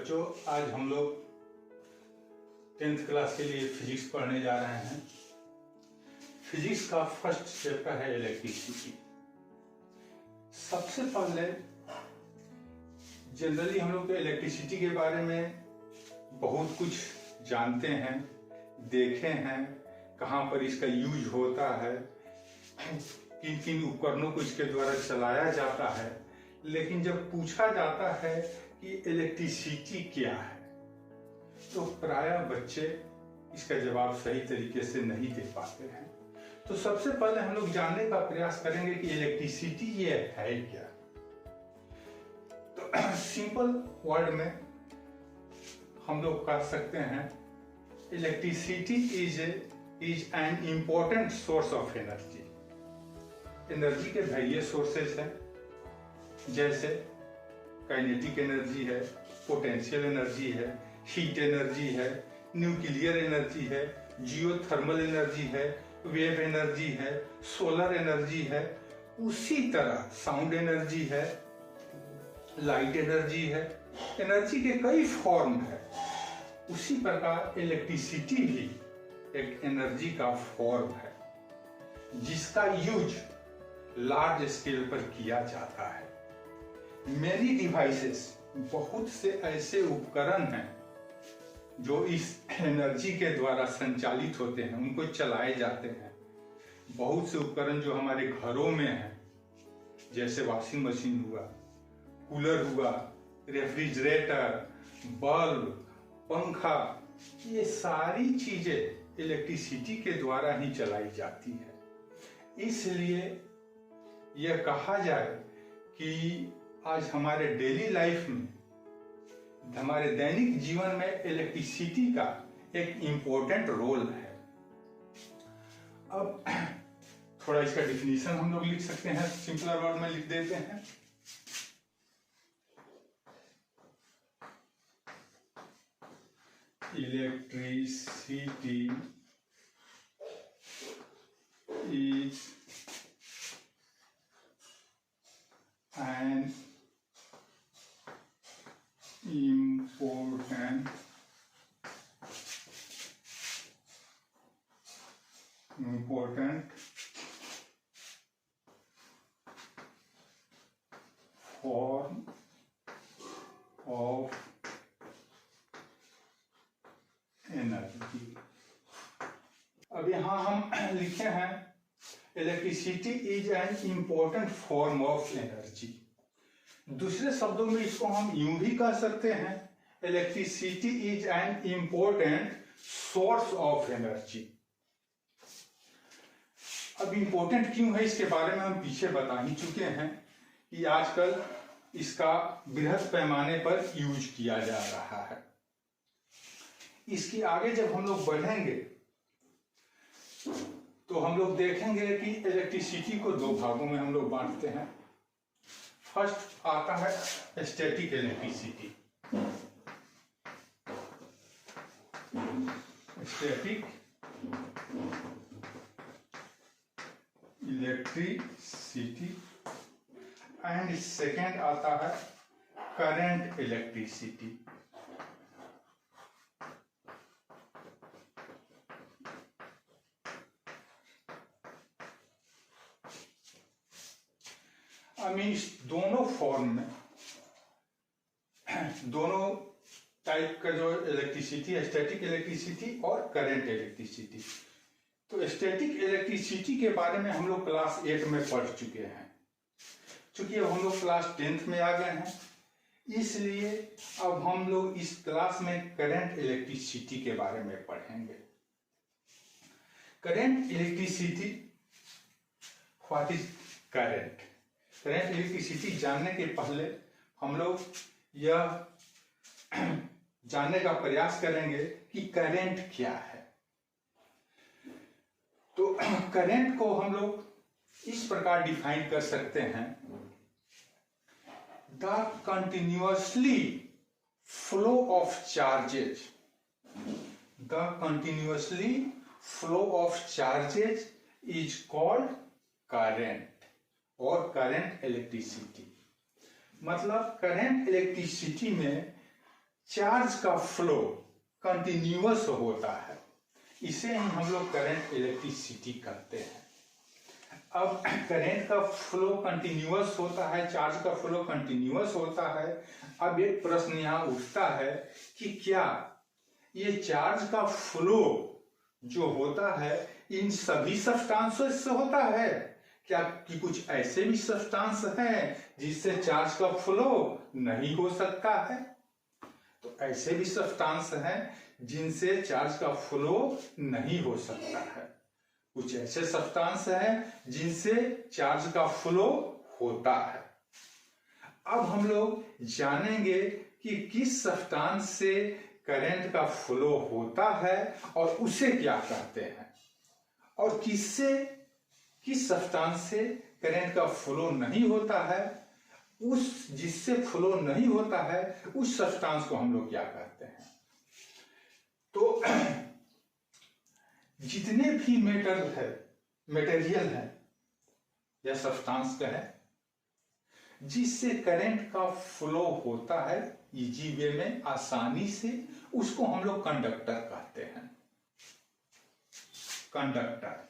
बच्चों, आज हम लोग 10th क्लास के लिए फिजिक्स पढ़ने जा रहे हैं। फिजिक्स का फर्स्ट चैप्टर है इलेक्ट्रिसिटी। सबसे पहले जनरली हम लोग इलेक्ट्रिसिटी के बारे में बहुत कुछ जानते हैं, देखे हैं, कहाँ पर इसका यूज होता है, किन किन उपकरणों को इसके द्वारा चलाया जाता है। लेकिन जब पूछा जाता है कि इलेक्ट्रिसिटी क्या है, तो प्रायः बच्चे इसका जवाब सही तरीके से नहीं दे पाते हैं। तो सबसे पहले हम लोग जानने का प्रयास करेंगे कि इलेक्ट्रिसिटी ये है क्या। तो सिंपल वर्ड में हम लोग कह सकते हैं electricity is an important source of energy. Energy के वेरियस सोर्सेज हैं, जैसे काइनेटिक एनर्जी है, पोटेंशियल एनर्जी है, हीट एनर्जी है, न्यूक्लियर एनर्जी है, जियोथर्मल एनर्जी है, वेव एनर्जी है, सोलर एनर्जी है। उसी तरह साउंड एनर्जी है, लाइट एनर्जी है। एनर्जी के कई फॉर्म है। उसी प्रकार इलेक्ट्रिसिटी भी एक एनर्जी का फॉर्म है, जिसका यूज लार्ज स्केल पर किया जाता है। मेनी डिवाइसेस, बहुत से ऐसे उपकरण हैं जो इस एनर्जी के द्वारा संचालित होते हैं, उनको चलाए जाते हैं। बहुत से उपकरण जो हमारे घरों में हैं, जैसे वॉशिंग मशीन हुआ, कूलर हुआ, रेफ्रिजरेटर, बल्ब, पंखा, ये सारी चीजें इलेक्ट्रिसिटी के द्वारा ही चलाई जाती है। इसलिए यह कहा जाए कि आज हमारे डेली लाइफ में, हमारे दैनिक जीवन में इलेक्ट्रिसिटी का एक इम्पोर्टेंट रोल है। अब थोड़ा इसका डिफिनीशन हम लोग लिख सकते हैं, सिंपलर वर्ड में लिख देते हैं। Electricity is an important form of energy। अब यहाँ हम लिखे हैं electricity is an important form of energy. दूसरे शब्दों में इसको हम यूं भी कह सकते हैं, electricity is an important source of energy. अब इम्पोर्टेंट क्यों है, इसके बारे में हम पीछे बता ही चुके हैं कि आजकल इसका बृहद पैमाने पर यूज किया जा रहा है। इसके आगे जब हम लोग बढ़ेंगे तो हम लोग देखेंगे कि इलेक्ट्रिसिटी को दो भागों में हम लोग बांटते हैं। फर्स्ट आता है static electricity. Static electricity and second आता है करंट इलेक्ट्रिसिटी। इस दोनों फॉर्म में, दोनों टाइप का जो इलेक्ट्रिसिटी है, स्टैटिक इलेक्ट्रिसिटी और करंट इलेक्ट्रिसिटी। तो स्टैटिक इलेक्ट्रिसिटी के बारे में हम लोग क्लास 8 में पढ़ चुके हैं। चूंकि अब हम लोग क्लास 10th में आ गए हैं, इसलिए अब हम लोग इस क्लास में करंट इलेक्ट्रिसिटी के बारे में पढ़ेंगे। Current electricity, what is current? Current electricity जानने के पहले हम लोग यह जानने का प्रयास करेंगे कि करंट क्या है। तो करंट को हम लोग इस प्रकार डिफाइन कर सकते हैं, the continuously flow of charges, the continuously flow of charges is called current और करंट इलेक्ट्रिसिटी। मतलब करंट इलेक्ट्रिसिटी में चार्ज का फ्लो कंटिन्यूअस होता है, इसे ही हम लोग करंट इलेक्ट्रिसिटी कहते हैं। अब करंट का फ्लो कंटिन्यूअस होता है, चार्ज का फ्लो कंटिन्यूअस होता है। अब एक प्रश्न यहाँ उठता है कि क्या ये चार्ज का फ्लो जो होता है इन सभी सब्सटेंसेस से होता है, क्या कि कुछ ऐसे भी सब्सटेंस हैं जिससे चार्ज का फ्लो नहीं हो सकता है? तो ऐसे भी सब्सटेंस हैं जिनसे चार्ज का फ्लो नहीं हो सकता है। कुछ ऐसे सब्सटेंस हैं जिनसे चार्ज का फ्लो होता है। अब हम लोग जानेंगे कि किस सब्सटेंस से करंट का फ्लो होता है और उसे क्या कहते हैं, और किस सब्सटेंस से करंट का फ्लो नहीं होता है, उस जिससे फ्लो नहीं होता है उस सब्सटेंस को हम लोग क्या कहते हैं। तो जितने भी मटेरियल है या सब्सटेंस का है जिससे करंट का फ्लो होता है इजी वे में, आसानी से, उसको हम लोग कंडक्टर कहते हैं। कंडक्टर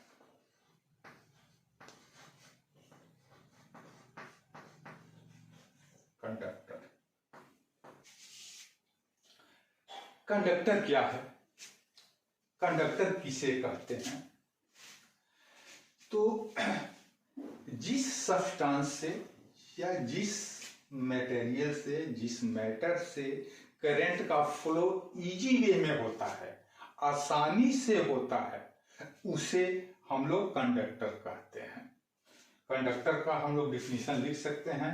कंडक्टर कंडक्टर क्या है, कंडक्टर किसे कहते हैं? तो जिस सब्सटेंस से या जिस मटेरियल से, जिस मैटर से करंट का फ्लो इजी वे में होता है, आसानी से होता है, उसे हम लोग कंडक्टर कहते हैं। कंडक्टर का हम लोग डिफिनीशन लिख सकते हैं।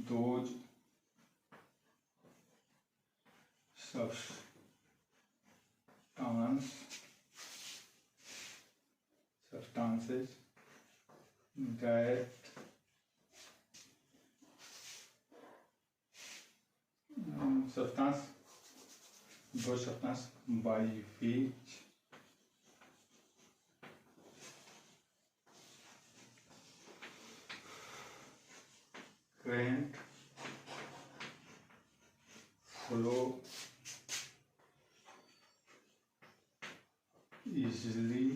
Those substances that those substances by which current flow easily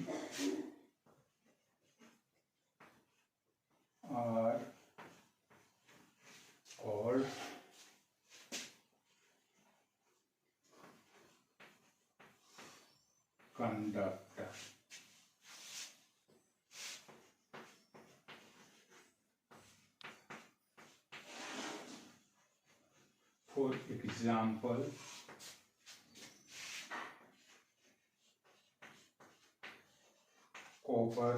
are called conductor। For example, copper,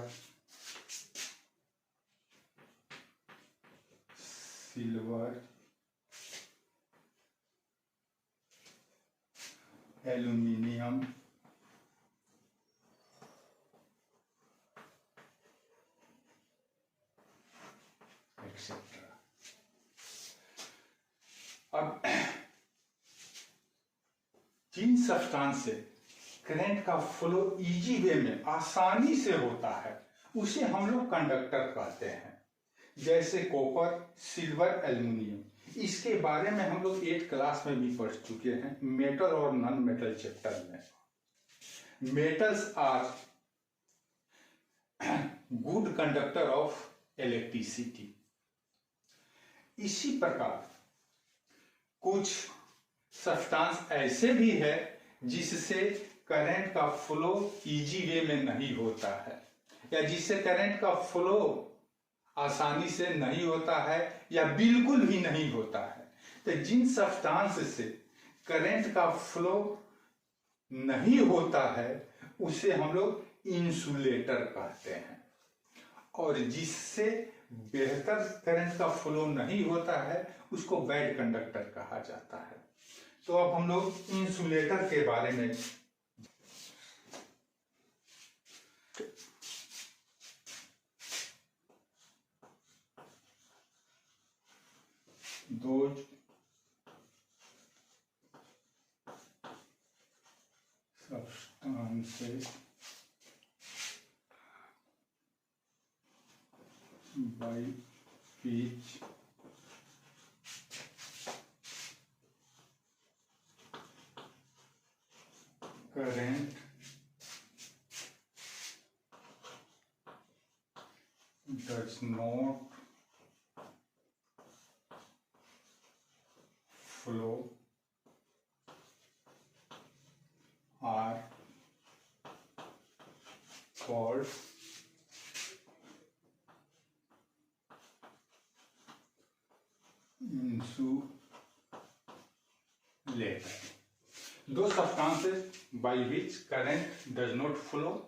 silver, aluminium, etc. अब जिन सब्सटेंस से करंट का फ्लो इजी वे में, आसानी से होता है, उसे हम लोग कंडक्टर कहते हैं। जैसे कॉपर, सिल्वर, एल्युमिनियम। इसके बारे में हम लोग 8th क्लास में भी पढ़ चुके हैं, मेटल और नॉन मेटल चैप्टर में। Metals are good conductor of electricity. इसी प्रकार कुछ सब्सटेंस ऐसे भी है जिससे करंट का फ्लो इजी वे में नहीं होता है, या जिससे करंट का फ्लो आसानी से नहीं होता है या बिल्कुल भी नहीं होता है। तो जिन सब्सटेंस से करंट का फ्लो नहीं होता है उसे हम लोग इंसुलेटर कहते हैं, और जिससे बेहतर करंट का फ्लो नहीं होता है उसको बैड कंडक्टर कहा जाता है। तो अब हम लोग इंसुलेटर के बारे में those substances by which current does not flow are called insulator. Those substances by which current does not flow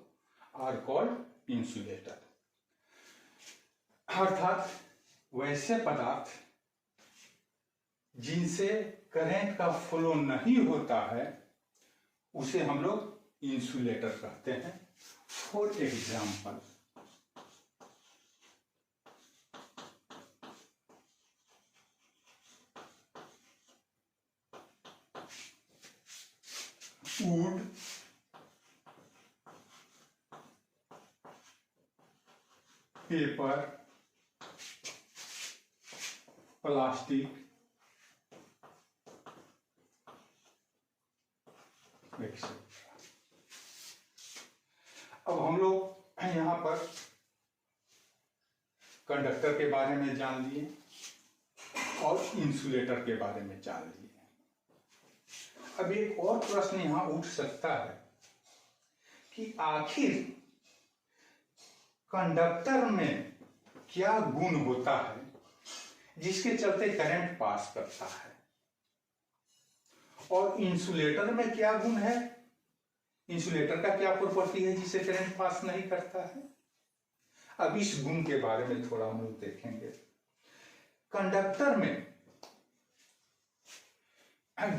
are called insulator. अर्थात वैसे पदार्थ जिनसे करंट का फ्लो नहीं होता है उसे हम लोग इंसुलेटर कहते हैं. For example, wood, paper, plastic, etcetera. अब हम लोग यहाँ पर कंडक्टर के बारे में जान लिए और इंसुलेटर के बारे में जान लिए. अब एक और प्रश्न यहाँ उठ सकता है कि आखिर कंडक्टर में क्या गुण होता है जिसके चलते करंट पास करता है, और इंसुलेटर में क्या गुण है, इंसुलेटर का क्या प्रॉपर्टी है जिसे करंट पास नहीं करता है. अब इस गुण के बारे में थोड़ा हम लोग देखेंगे. कंडक्टर में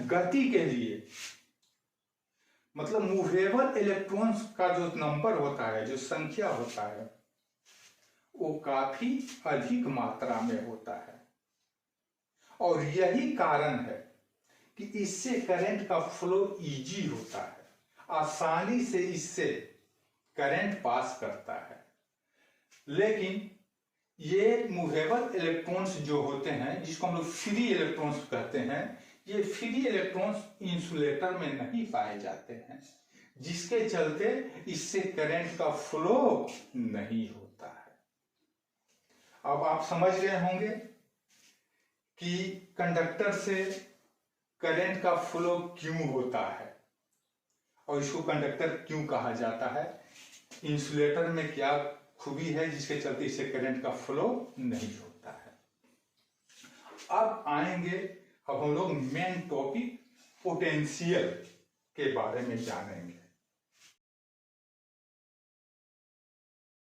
गति के लिए मतलब मूवेबल इलेक्ट्रॉन्स का जो नंबर होता है, जो संख्या होता है, वो काफी अधिक मात्रा में होता है. और यही कारण है कि इससे करंट का फ्लो इजी होता है, आसानी से इससे करंट पास करता है. लेकिन ये मूवेबल इलेक्ट्रॉन्स जो होते हैं, जिसको हम लोग फ्री इलेक्ट्रॉन्स कहते हैं, ये फ्री इलेक्ट्रॉन्स इंसुलेटर में नहीं पाए जाते हैं, जिसके चलते इससे करंट का फ्लो नहीं होता है. अब आप समझ गए होंगे कि कंडक्टर से करंट का फ्लो क्यों होता है और इसको कंडक्टर क्यों कहा जाता है, इंसुलेटर में क्या खूबी है जिसके चलते इससे करंट का फ्लो नहीं होता है. अब आएंगे, अब हम लोग मेन टॉपिक पोटेंशियल के बारे में जानेंगे.